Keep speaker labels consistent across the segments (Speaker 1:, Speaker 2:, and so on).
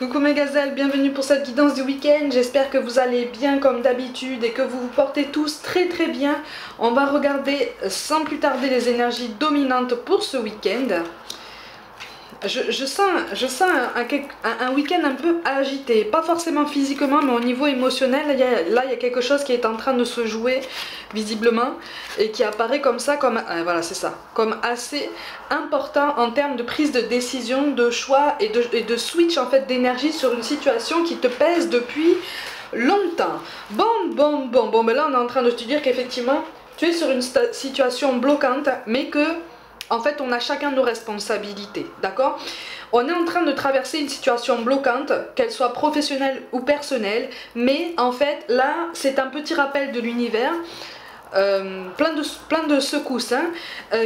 Speaker 1: Coucou mes gazelles, bienvenue pour cette guidance du week-end. J'espère que vous allez bien comme d'habitude et que vous vous portez tous très bien. On va regarder sans plus tarder les énergies dominantes pour ce week-end. Je sens un week-end un peu agité, pas forcément physiquement mais au niveau émotionnel. Là il y a quelque chose qui est en train de se jouer visiblement et qui apparaît comme ça, voilà c'est ça, comme assez important en termes de prise de décision, de choix et de switch en fait d'énergie sur une situation qui te pèse depuis longtemps. Bon, mais là on est en train de te dire qu'effectivement tu es sur une situation bloquante mais que en fait, on a chacun nos responsabilités, d'accord? On est en train de traverser une situation bloquante, qu'elle soit professionnelle ou personnelle, mais en fait, là, c'est un petit rappel de l'univers, plein de secousses,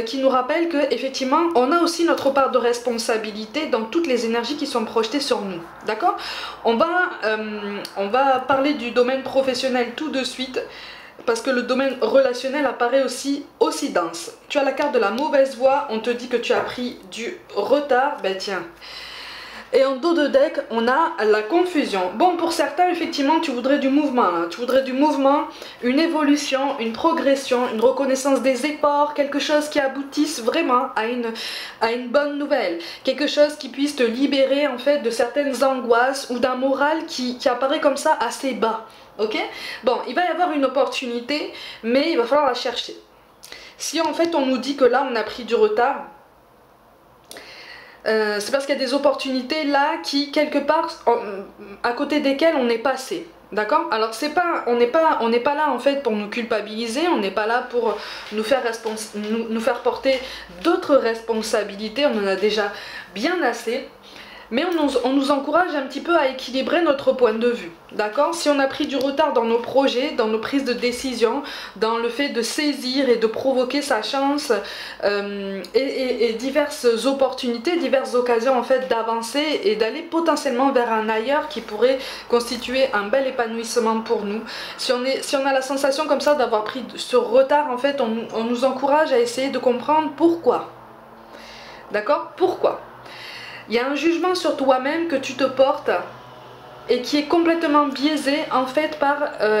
Speaker 1: qui nous rappelle que effectivement, on a aussi notre part de responsabilité dans toutes les énergies qui sont projetées sur nous, d'accord? On va parler du domaine professionnel tout de suite, parce que le domaine relationnel apparaît aussi dense. Tu as la carte de la mauvaise voie, on te dit que tu as pris du retard, ben tiens. Et en dos de deck, on a la confusion. Bon, pour certains, effectivement, tu voudrais du mouvement. Hein. Tu voudrais du mouvement, une évolution, une progression, une reconnaissance des efforts, quelque chose qui aboutisse vraiment à une bonne nouvelle. Quelque chose qui puisse te libérer, en fait, de certaines angoisses ou d'un moral qui apparaît comme ça assez bas. Ok? Bon, il va y avoir une opportunité, mais il va falloir la chercher. Si en fait on nous dit que là on a pris du retard, c'est parce qu'il y a des opportunités là qui quelque part à côté desquelles on est passé. D'accord? Alors on n'est pas là en fait pour nous culpabiliser, on n'est pas là pour nous faire porter d'autres responsabilités, on en a déjà bien assez. Mais on nous encourage un petit peu à équilibrer notre point de vue, d'accord? Si on a pris du retard dans nos projets, dans nos prises de décision, dans le fait de saisir et de provoquer sa chance et diverses opportunités, diverses occasions en fait d'avancer et d'aller potentiellement vers un ailleurs qui pourrait constituer un bel épanouissement pour nous. Si on a la sensation comme ça d'avoir pris ce retard, en fait, on nous encourage à essayer de comprendre pourquoi. D'accord? Pourquoi? Il y a un jugement sur toi-même que tu te portes et qui est complètement biaisé en fait par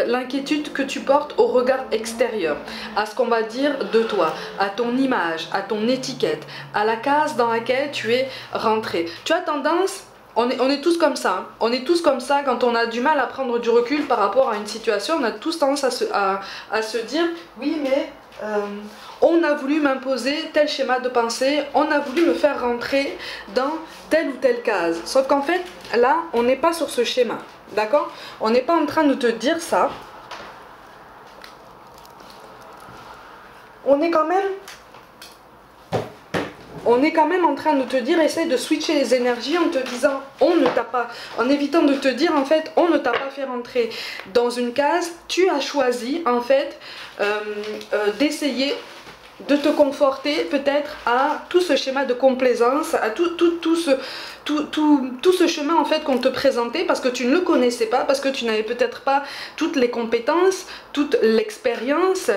Speaker 1: l'inquiétude que tu portes au regard extérieur, à ce qu'on va dire de toi, à ton image, à ton étiquette, à la case dans laquelle tu es rentré. Tu as tendance, on est tous comme ça, hein. On est tous comme ça quand on a du mal à prendre du recul par rapport à une situation, on a tous tendance à se dire oui mais on a voulu m'imposer tel schéma de pensée, on a voulu me faire rentrer dans telle ou telle case. Sauf qu'en fait, là, on n'est pas sur ce schéma, d'accord? On n'est pas en train de te dire ça. On est quand même en train de te dire, essaye de switcher les énergies en te disant, en évitant de te dire en fait, on ne t'a pas fait rentrer dans une case, tu as choisi en fait d'essayer de te conforter peut-être à tout ce schéma de complaisance, à tout ce chemin en fait qu'on te présentait parce que tu ne le connaissais pas, parce que tu n'avais peut-être pas toutes les compétences, toute l'expérience,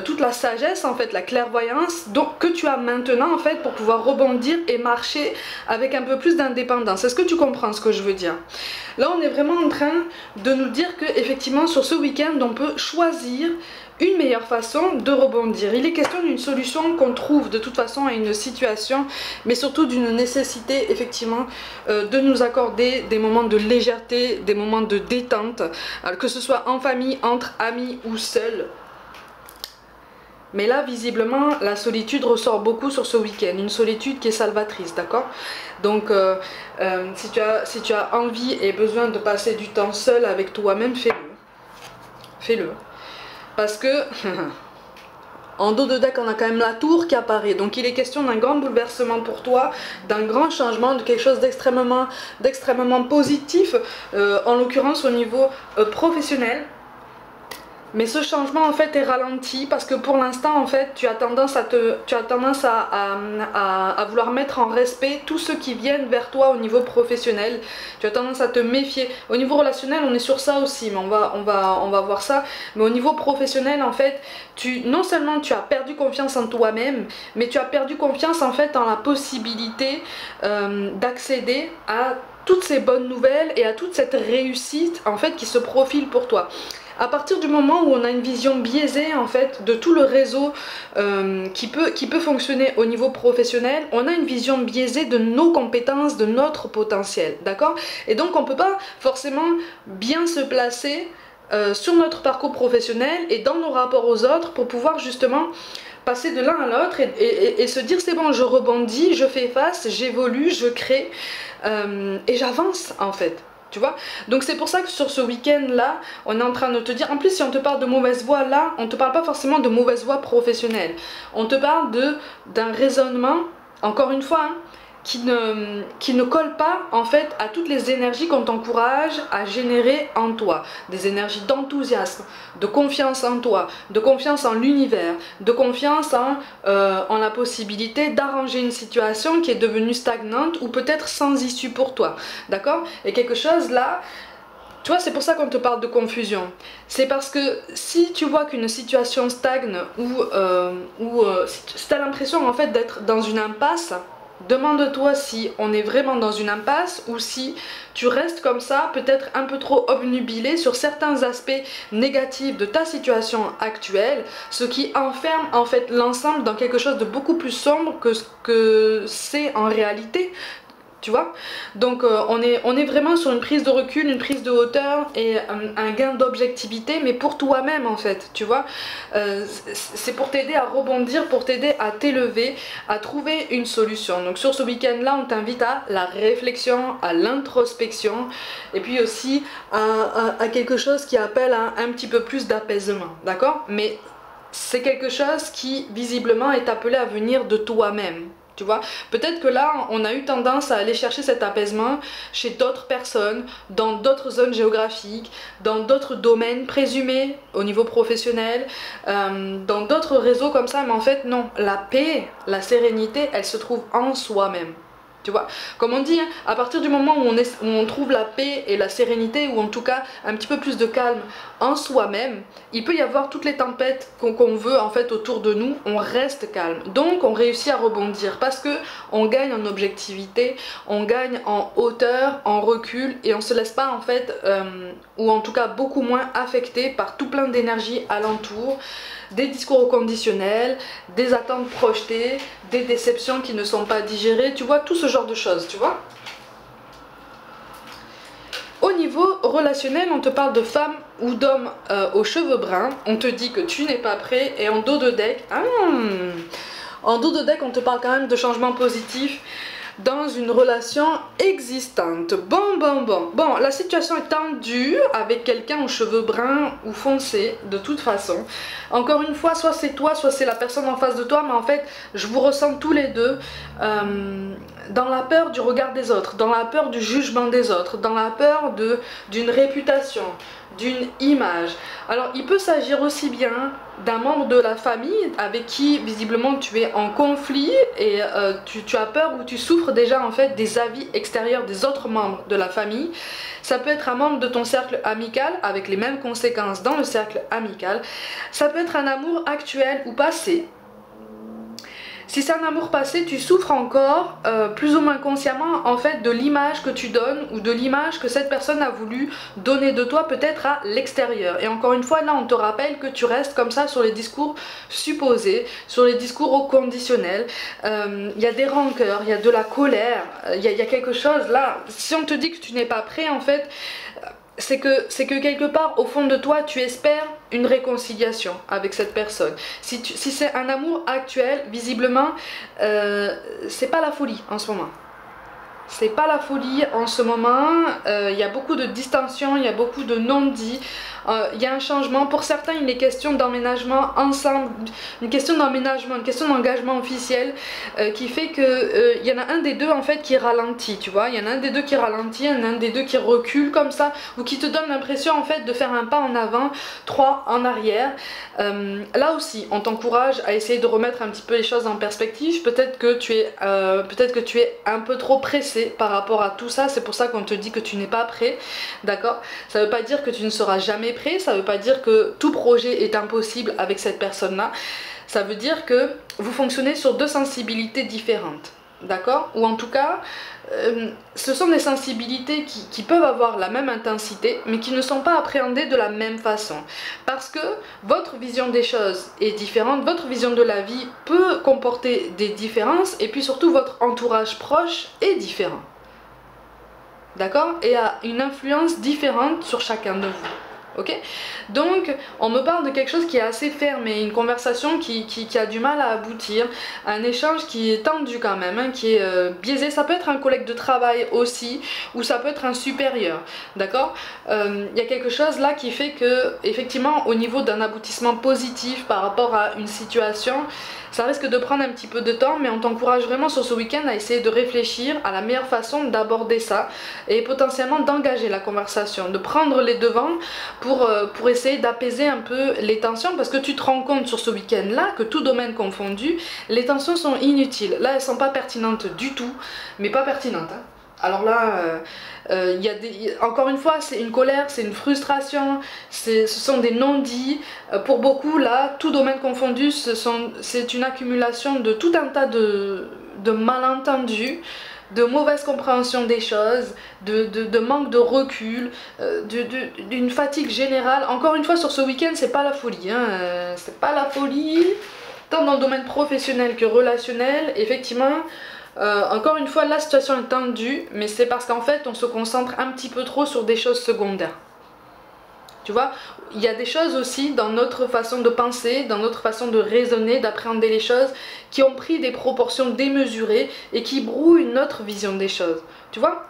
Speaker 1: toute la sagesse en fait, la clairvoyance donc, que tu as maintenant en fait pour pouvoir rebondir et marcher avec un peu plus d'indépendance. Est-ce que tu comprends ce que je veux dire? Là on est vraiment en train de nous dire que effectivement sur ce week-end on peut choisir une meilleure façon de rebondir. Il est question d'une solution qu'on trouve de toute façon à une situation, mais surtout d'une nécessité effectivement de nous accorder des moments de légèreté, des moments de détente, que ce soit en famille, entre amis ou seul. Mais là, visiblement, la solitude ressort beaucoup sur ce week-end. Une solitude qui est salvatrice, d'accord? Donc, si tu as envie et besoin de passer du temps seul avec toi-même, fais-le. Fais-le. Parce que, en dos de deck, on a quand même la tour qui apparaît. Donc il est question d'un grand bouleversement pour toi, d'un grand changement, de quelque chose d'extrêmement positif, en l'occurrence au niveau professionnel. Mais ce changement en fait est ralenti parce que pour l'instant en fait tu as tendance à vouloir mettre en respect tous ceux qui viennent vers toi au niveau professionnel. Tu as tendance à te méfier. Au niveau relationnel on est sur ça aussi, mais on va voir ça. Mais au niveau professionnel en fait non seulement tu as perdu confiance en toi-même, mais tu as perdu confiance en fait en la possibilité d'accéder à toutes ces bonnes nouvelles et à toute cette réussite en fait qui se profile pour toi. À partir du moment où on a une vision biaisée en fait de tout le réseau qui peut fonctionner au niveau professionnel, on a une vision biaisée de nos compétences, de notre potentiel, d'accord? Et donc on ne peut pas forcément bien se placer sur notre parcours professionnel et dans nos rapports aux autres pour pouvoir justement passer de l'un à l'autre et se dire c'est bon, je rebondis, je fais face, j'évolue, je crée et j'avance en fait. Tu vois? Donc c'est pour ça que sur ce week-end là, on est en train de te dire, en plus si on te parle de mauvaise voix là, on te parle pas forcément de mauvaise voix professionnelle, on te parle d'un raisonnement, encore une fois, hein, qui ne colle pas en fait à toutes les énergies qu'on t'encourage à générer en toi, des énergies d'enthousiasme, de confiance en toi, de confiance en l'univers, de confiance en la possibilité d'arranger une situation qui est devenue stagnante ou peut-être sans issue pour toi, d'accord? Et quelque chose là, tu vois, c'est pour ça qu'on te parle de confusion. C'est parce que si tu vois qu'une situation stagne ou si tu as l'impression en fait d'être dans une impasse, demande-toi si on est vraiment dans une impasse ou si tu restes comme ça, peut-être un peu trop obnubilé sur certains aspects négatifs de ta situation actuelle, ce qui enferme en fait l'ensemble dans quelque chose de beaucoup plus sombre que ce que c'est en réalité. Tu vois? Donc on est vraiment sur une prise de recul, une prise de hauteur et un gain d'objectivité, mais pour toi-même en fait, tu vois? C'est pour t'aider à rebondir, pour t'aider à t'élever, à trouver une solution. Donc sur ce week-end-là, on t'invite à la réflexion, à l'introspection, et puis aussi à quelque chose qui appelle un petit peu plus d'apaisement, d'accord? Mais c'est quelque chose qui visiblement est appelé à venir de toi-même. Tu vois, peut-être que là, on a eu tendance à aller chercher cet apaisement chez d'autres personnes, dans d'autres zones géographiques, dans d'autres domaines présumés au niveau professionnel, dans d'autres réseaux comme ça, mais en fait, non. La paix, la sérénité, elle se trouve en soi-même. Tu vois, comme on dit, hein, à partir du moment où on trouve la paix et la sérénité, ou en tout cas un petit peu plus de calme en soi-même, il peut y avoir toutes les tempêtes qu'on veut en fait autour de nous, on reste calme. Donc on réussit à rebondir parce que on gagne en objectivité, on gagne en hauteur, en recul et on se laisse pas en fait, ou en tout cas beaucoup moins affecté par tout plein d'énergie alentour, des discours conditionnels, des attentes projetées, des déceptions qui ne sont pas digérées, tu vois, tout ce genre de choses, tu vois. Au niveau relationnel, on te parle de femme ou d'homme aux cheveux bruns, on te dit que tu n'es pas prêt, et en dos de deck, en dos de deck, on te parle quand même de changements positifs dans une relation existante. Bon, la situation est tendue avec quelqu'un aux cheveux bruns ou foncés, de toute façon. Encore une fois, soit c'est toi, soit c'est la personne en face de toi, mais en fait, je vous ressens tous les deux dans la peur du regard des autres, dans la peur du jugement des autres, dans la peur d'une réputation, d'une image. Alors il peut s'agir aussi bien d'un membre de la famille avec qui visiblement tu es en conflit et tu as peur ou tu souffres déjà en fait des avis extérieurs des autres membres de la famille. Ça peut être un membre de ton cercle amical avec les mêmes conséquences dans le cercle amical. Ça peut être un amour actuel ou passé. Si c'est un amour passé, tu souffres encore, plus ou moins consciemment, en fait, de l'image que tu donnes ou de l'image que cette personne a voulu donner de toi, peut-être à l'extérieur. Et encore une fois, là, on te rappelle que tu restes comme ça sur les discours supposés, sur les discours au conditionnel. Il y a des rancœurs, il y a de la colère, il y a quelque chose là. Si on te dit que tu n'es pas prêt, en fait, c'est que quelque part au fond de toi tu espères une réconciliation avec cette personne. Si c'est un amour actuel, visiblement c'est pas la folie en ce moment. C'est pas la folie en ce moment, il y a beaucoup de distension, il y a beaucoup de non-dits, il y a un changement. Pour certains il est question d'emménagement ensemble, une question d'emménagement, une question d'engagement officiel qui fait que il y en a un des deux en fait qui ralentit, tu vois, il y en a un des deux qui ralentit, il y en a un des deux qui recule comme ça, ou qui te donne l'impression en fait de faire un pas en avant, trois en arrière. Là aussi on t'encourage à essayer de remettre un petit peu les choses en perspective. Peut-être que tu es un peu trop pressé par rapport à tout ça, c'est pour ça qu'on te dit que tu n'es pas prêt, d'accord? Ça veut pas dire que tu ne seras jamais prêt, ça veut pas dire que tout projet est impossible avec cette personne-là, ça veut dire que vous fonctionnez sur deux sensibilités différentes, d'accord? Ou en tout cas, ce sont des sensibilités qui peuvent avoir la même intensité, mais qui ne sont pas appréhendées de la même façon. Parce que votre vision des choses est différente, votre vision de la vie peut comporter des différences, et puis surtout votre entourage proche est différent. D'accord? Et a une influence différente sur chacun de vous. Ok? Donc, on me parle de quelque chose qui est assez fermé, une conversation qui a du mal à aboutir, un échange qui est tendu quand même, hein, qui est biaisé. Ça peut être un collègue de travail aussi, ou ça peut être un supérieur, d'accord? Y a quelque chose là qui fait que, effectivement, au niveau d'un aboutissement positif par rapport à une situation, ça risque de prendre un petit peu de temps, mais on t'encourage vraiment sur ce week-end à essayer de réfléchir à la meilleure façon d'aborder ça et potentiellement d'engager la conversation, de prendre les devants pour essayer d'apaiser un peu les tensions, parce que tu te rends compte sur ce week-end-là que tout domaine confondu, les tensions sont inutiles. Là, elles sont pas pertinentes du tout, mais pas pertinentes, hein. Alors là, encore une fois, c'est une colère, c'est une frustration, ce sont des non-dits. Pour beaucoup, là, tout domaine confondu, c'est une accumulation de tout un tas de malentendus, de mauvaise compréhension des choses, de manque de recul, d'une fatigue générale. Encore une fois, sur ce week-end, c'est pas la folie, hein, c'est pas la folie, tant dans le domaine professionnel que relationnel, effectivement. Encore une fois, la situation est tendue, mais c'est parce qu'en fait, on se concentre un petit peu trop sur des choses secondaires. Tu vois, il y a des choses aussi dans notre façon de penser, dans notre façon de raisonner, d'appréhender les choses, qui ont pris des proportions démesurées et qui brouillent notre vision des choses. Tu vois ?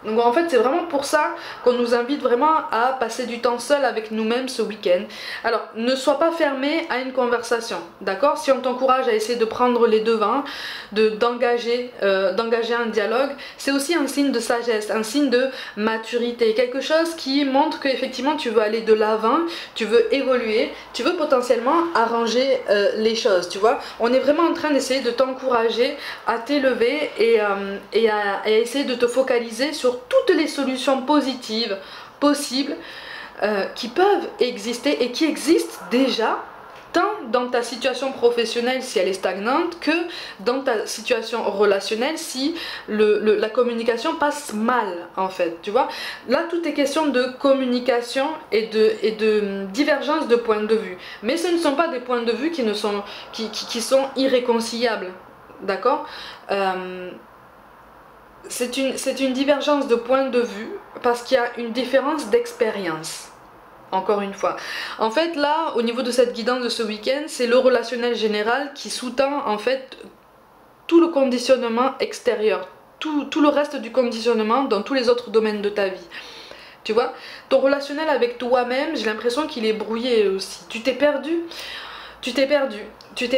Speaker 1: Donc en fait c'est vraiment pour ça qu'on nous invite vraiment à passer du temps seul avec nous-mêmes ce week-end. Alors ne sois pas fermé à une conversation, d'accord? Si on t'encourage à essayer de prendre les devants, d'engager un dialogue, c'est aussi un signe de sagesse, un signe de maturité, quelque chose qui montre qu'effectivement tu veux aller de l'avant, tu veux évoluer, tu veux potentiellement arranger les choses, tu vois? On est vraiment en train d'essayer de t'encourager à t'élever et à essayer de te focaliser sur toutes les solutions positives possibles qui peuvent exister et qui existent déjà, tant dans ta situation professionnelle si elle est stagnante que dans ta situation relationnelle si la communication passe mal en fait, tu vois. Là tout est question de communication et de divergence de points de vue, mais ce ne sont pas des points de vue qui sont irréconciliables, d'accord? C'est une divergence de point de vue parce qu'il y a une différence d'expérience. Encore une fois. En fait, là, au niveau de cette guidance de ce week-end, c'est le relationnel général qui sous-tend en fait tout le conditionnement extérieur, tout le reste du conditionnement dans tous les autres domaines de ta vie. Tu vois, ton relationnel avec toi-même, j'ai l'impression qu'il est brouillé aussi. Tu t'es perdu. Tu t'es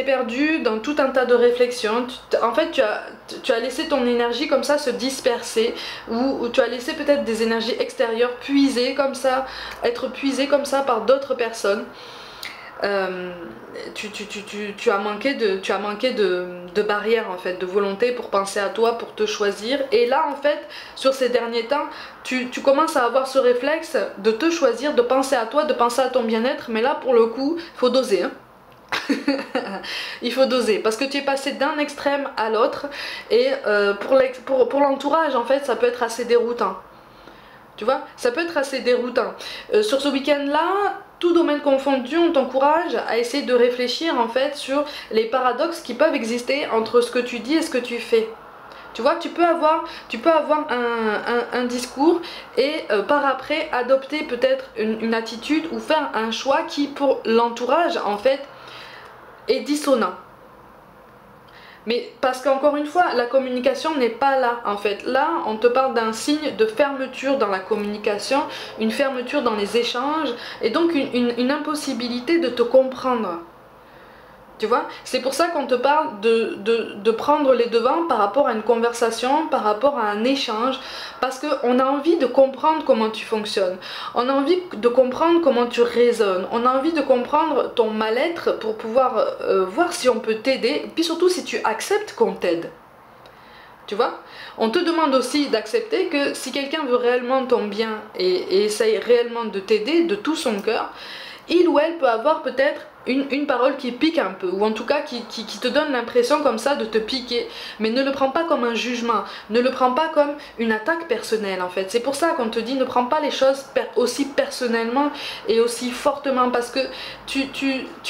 Speaker 1: perdu dans tout un tas de réflexions. En fait, tu as laissé ton énergie comme ça se disperser, ou tu as laissé peut-être des énergies extérieures puisées comme ça, être puisées comme ça par d'autres personnes. Tu as manqué de barrières en fait, de volonté pour penser à toi, pour te choisir. Et là en fait, sur ces derniers temps, tu commences à avoir ce réflexe de te choisir, de penser à toi, de penser à ton bien-être. Mais là pour le coup, il faut doser, hein. Il faut doser parce que tu es passé d'un extrême à l'autre et pour l'entourage en fait ça peut être assez déroutant, tu vois, ça peut être assez déroutant. Sur ce week-end là, tout domaine confondu, on t'encourage à essayer de réfléchir en fait sur les paradoxes qui peuvent exister entre ce que tu dis et ce que tu fais. Tu vois, tu peux avoir un discours et par après adopter peut-être une attitude ou faire un choix qui pour l'entourage en fait est dissonant. Mais parce qu'encore une fois, la communication n'est pas là en fait. Là, on te parle d'un signe de fermeture dans la communication, une fermeture dans les échanges et donc une impossibilité de te comprendre. Tu vois, c'est pour ça qu'on te parle de prendre les devants par rapport à une conversation, par rapport à un échange, parce qu'on a envie de comprendre comment tu fonctionnes, on a envie de comprendre comment tu raisonnes, on a envie de comprendre ton mal-être pour pouvoir voir si on peut t'aider, et puis surtout si tu acceptes qu'on t'aide. Tu vois, on te demande aussi d'accepter que si quelqu'un veut réellement ton bien et essaye réellement de t'aider de tout son cœur, il ou elle peut avoir peut-être une parole qui pique un peu, ou en tout cas qui te donne l'impression comme ça de te piquer, mais ne le prends pas comme un jugement, ne le prends pas comme une attaque personnelle en fait. C'est pour ça qu'on te dit ne prends pas les choses aussi personnellement et aussi fortement, parce que tu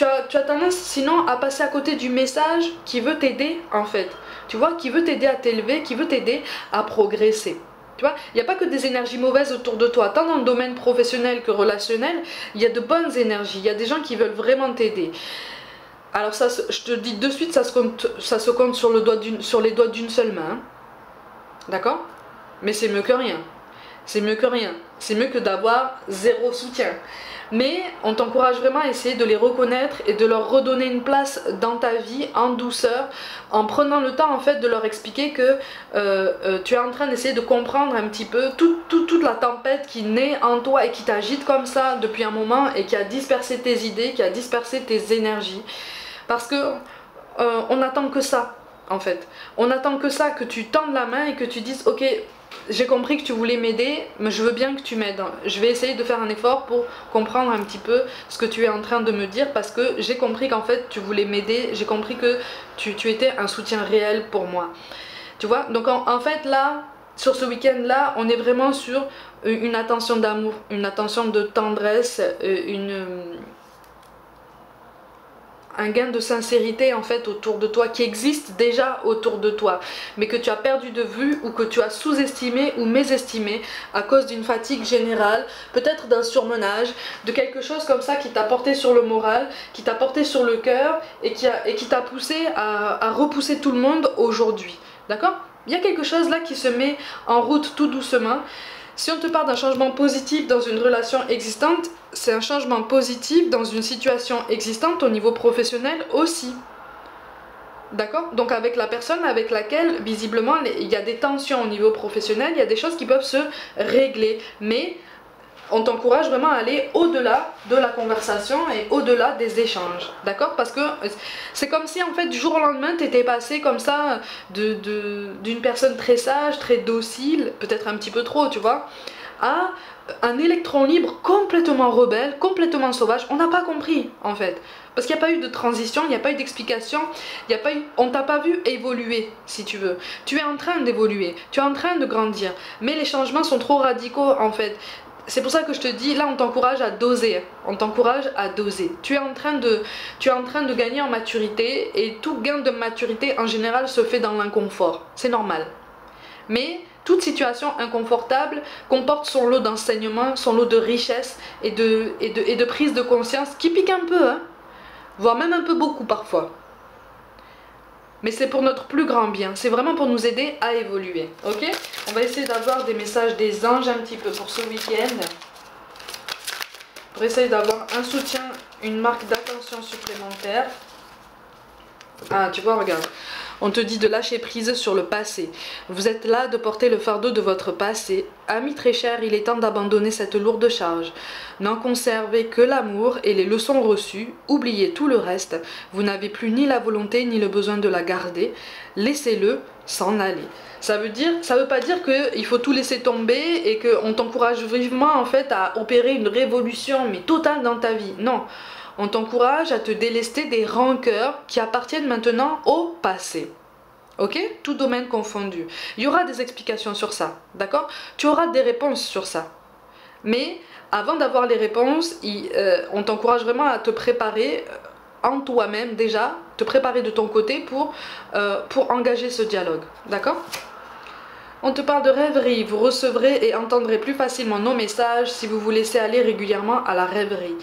Speaker 1: as tendance sinon à passer à côté du message qui veut t'aider en fait, tu vois, qui veut t'aider à t'élever, qui veut t'aider à progresser. Tu vois, il n'y a pas que des énergies mauvaises autour de toi, tant dans le domaine professionnel que relationnel, il y a de bonnes énergies, il y a des gens qui veulent vraiment t'aider. Alors ça, je te dis de suite, ça se compte sur les doigts d'une seule main, d'accord? Mais c'est mieux que rien, c'est mieux que rien, c'est mieux que d'avoir zéro soutien. Mais on t'encourage vraiment à essayer de les reconnaître et de leur redonner une place dans ta vie en douceur, en prenant le temps en fait de leur expliquer que tu es en train d'essayer de comprendre un petit peu toute la tempête qui naît en toi et qui t'agite comme ça depuis un moment et qui a dispersé tes idées, qui a dispersé tes énergies. Parce que on n'attend que ça en fait. On attend que ça, que tu tendes la main et que tu dises ok, j'ai compris que tu voulais m'aider, mais je veux bien que tu m'aides. Je vais essayer de faire un effort pour comprendre un petit peu ce que tu es en train de me dire, parce que j'ai compris qu'en fait tu voulais m'aider, j'ai compris que tu étais un soutien réel pour moi. Tu vois, donc en fait là, sur ce week-end là, on est vraiment sur une attention d'amour, une attention de tendresse, un gain de sincérité en fait autour de toi, qui existe déjà autour de toi, mais que tu as perdu de vue ou que tu as sous-estimé ou mésestimé à cause d'une fatigue générale, peut-être d'un surmenage, de quelque chose comme ça qui t'a porté sur le moral, qui t'a porté sur le cœur et qui t'a poussé à repousser tout le monde aujourd'hui. D'accord? Il y a quelque chose là qui se met en route tout doucement. Si on te parle d'un changement positif dans une relation existante, c'est un changement positif dans une situation existante au niveau professionnel aussi. D'accord? Donc avec la personne avec laquelle, visiblement, il y a des tensions au niveau professionnel, il y a des choses qui peuvent se régler. Mais on t'encourage vraiment à aller au-delà de la conversation et au-delà des échanges. D'accord? Parce que c'est comme si en fait du jour au lendemain tu étais passé comme ça d'une personne très sage, très docile, peut-être un petit peu trop, tu vois, à un électron libre complètement rebelle, complètement sauvage. On n'a pas compris en fait. Parce qu'il n'y a pas eu de transition, il n'y a pas eu d'explication, on t'a pas vu évoluer si tu veux. Tu es en train d'évoluer, tu es en train de grandir. Mais les changements sont trop radicaux en fait. C'est pour ça que je te dis, là on t'encourage à doser, on t'encourage à doser. Tu es en train de gagner en maturité, et tout gain de maturité en général se fait dans l'inconfort, c'est normal. Mais toute situation inconfortable comporte son lot d'enseignement, son lot de richesse et de prise de conscience qui pique un peu, hein, voire même un peu beaucoup parfois. Mais c'est pour notre plus grand bien, c'est vraiment pour nous aider à évoluer, ok? On va essayer d'avoir des messages des anges un petit peu pour ce week-end. Pour essayer d'avoir un soutien, une marque d'attention supplémentaire. Ah, tu vois, regarde. On te dit de lâcher prise sur le passé. Vous êtes là de porter le fardeau de votre passé. Ami très cher, il est temps d'abandonner cette lourde charge. N'en conservez que l'amour et les leçons reçues. Oubliez tout le reste. Vous n'avez plus ni la volonté ni le besoin de la garder. Laissez-le s'en aller. Ça veut pas dire qu'il faut tout laisser tomber et qu'on t'encourage vivement en fait à opérer une révolution mais totale dans ta vie. Non. On t'encourage à te délester des rancœurs qui appartiennent maintenant au passé. Ok? Tout domaine confondu. Il y aura des explications sur ça, d'accord? Tu auras des réponses sur ça. Mais avant d'avoir les réponses, on t'encourage vraiment à te préparer en toi-même déjà, te préparer de ton côté pour engager ce dialogue, d'accord? On te parle de rêverie, vous recevrez et entendrez plus facilement nos messages si vous vous laissez aller régulièrement à la rêverie.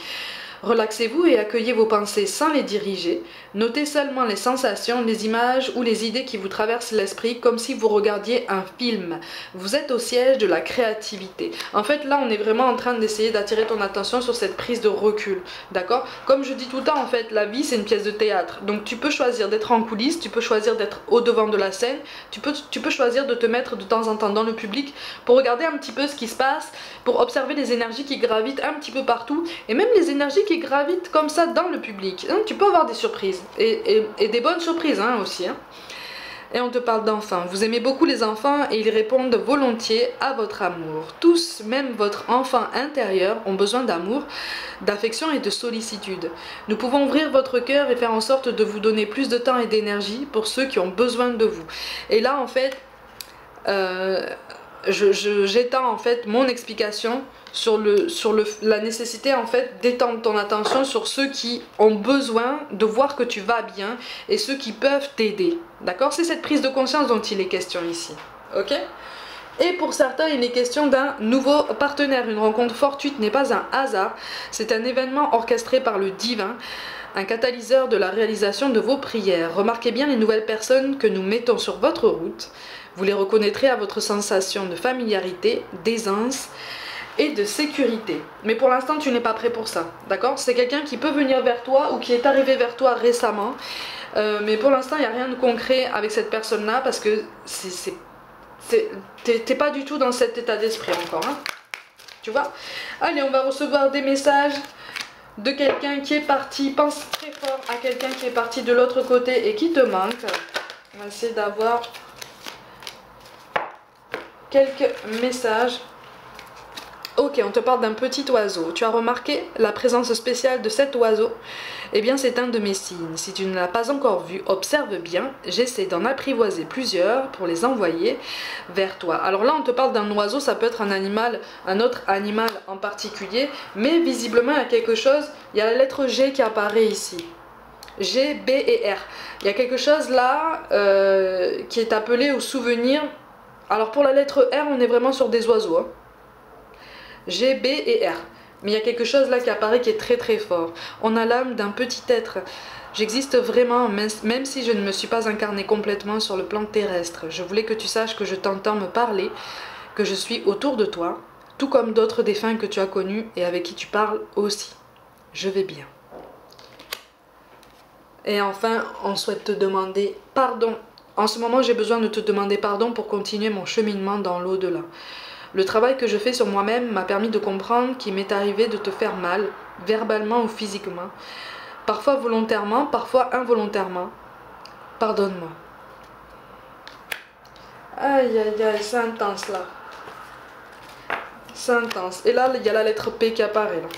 Speaker 1: Relaxez-vous et accueillez vos pensées sans les diriger. Notez seulement les sensations, les images ou les idées qui vous traversent l'esprit comme si vous regardiez un film. Vous êtes au siège de la créativité. En fait, là, on est vraiment en train d'essayer d'attirer ton attention sur cette prise de recul. D'accord? Comme je dis tout le temps, en fait, la vie, c'est une pièce de théâtre. Donc, tu peux choisir d'être en coulisses, tu peux choisir d'être au devant de la scène, tu peux choisir de te mettre de temps en temps dans le public pour regarder un petit peu ce qui se passe, pour observer les énergies qui gravitent un petit peu partout, et même les énergies qui gravitent comme ça dans le public. Tu peux avoir des surprises, et des bonnes surprises aussi. Et on te parle d'enfants. Vous aimez beaucoup les enfants et ils répondent volontiers à votre amour. Tous, même votre enfant intérieur, ont besoin d'amour, d'affection et de sollicitude. Nous pouvons ouvrir votre cœur et faire en sorte de vous donner plus de temps et d'énergie pour ceux qui ont besoin de vous. Et là, en fait, j'étends en fait mon explication sur la nécessité en fait d'étendre ton attention sur ceux qui ont besoin de voir que tu vas bien et ceux qui peuvent t'aider. D'accord? C'est cette prise de conscience dont il est question ici. Ok? Et pour certains, il est question d'un nouveau partenaire. Une rencontre fortuite n'est pas un hasard, c'est un événement orchestré par le divin, un catalyseur de la réalisation de vos prières. Remarquez bien les nouvelles personnes que nous mettons sur votre route. Vous les reconnaîtrez à votre sensation de familiarité, d'aisance et de sécurité. Mais pour l'instant, tu n'es pas prêt pour ça, d'accord? C'est quelqu'un qui peut venir vers toi ou qui est arrivé vers toi récemment. Mais pour l'instant, il n'y a rien de concret avec cette personne-là parce que t'es pas du tout dans cet état d'esprit encore, hein? Tu vois? Allez, on va recevoir des messages de quelqu'un qui est parti. Pense très fort à quelqu'un qui est parti de l'autre côté et qui te manque. On va essayer d'avoir quelques messages. Ok, on te parle d'un petit oiseau. Tu as remarqué la présence spéciale de cet oiseau? Eh bien, c'est un de mes signes. Si tu ne l'as pas encore vu, observe bien. J'essaie d'en apprivoiser plusieurs pour les envoyer vers toi. Alors là, on te parle d'un oiseau, ça peut être un animal, un autre animal en particulier, mais visiblement, il y a quelque chose, il y a la lettre G qui apparaît ici. G, B et R. Il y a quelque chose là qui est appelé au souvenir. Alors pour la lettre R, on est vraiment sur des oiseaux, hein. G, B et R. Mais il y a quelque chose là qui apparaît qui est très très fort. On a l'âme d'un petit être. J'existe vraiment, même si je ne me suis pas incarnée complètement sur le plan terrestre. Je voulais que tu saches que je t'entends me parler, que je suis autour de toi, tout comme d'autres défunts que tu as connus et avec qui tu parles aussi. Je vais bien. Et enfin, on souhaite te demander pardon. En ce moment, j'ai besoin de te demander pardon pour continuer mon cheminement dans l'au-delà. Le travail que je fais sur moi-même m'a permis de comprendre qu'il m'est arrivé de te faire mal, verbalement ou physiquement, parfois volontairement, parfois involontairement. Pardonne-moi. Aïe aïe aïe, c'est intense là. C'est intense. Et là, il y a la lettre P qui apparaît là.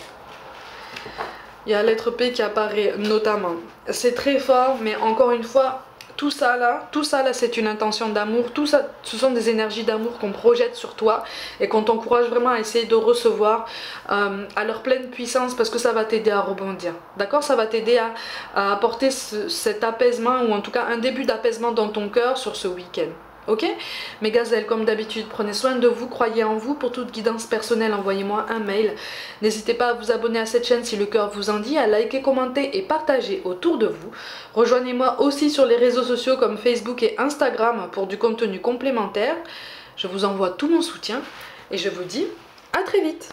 Speaker 1: Il y a la lettre P qui apparaît notamment. C'est très fort, mais encore une fois, tout ça là, c'est une intention d'amour. Tout ça, ce sont des énergies d'amour qu'on projette sur toi et qu'on t'encourage vraiment à essayer de recevoir à leur pleine puissance parce que ça va t'aider à rebondir. D'accord? Ça va t'aider à apporter cet apaisement ou en tout cas un début d'apaisement dans ton cœur sur ce week-end. Ok? Mes gazelles, comme d'habitude, prenez soin de vous, croyez en vous. Pour toute guidance personnelle, envoyez-moi un mail. N'hésitez pas à vous abonner à cette chaîne si le cœur vous en dit, à liker, commenter et partager autour de vous. Rejoignez-moi aussi sur les réseaux sociaux comme Facebook et Instagram pour du contenu complémentaire. Je vous envoie tout mon soutien et je vous dis à très vite.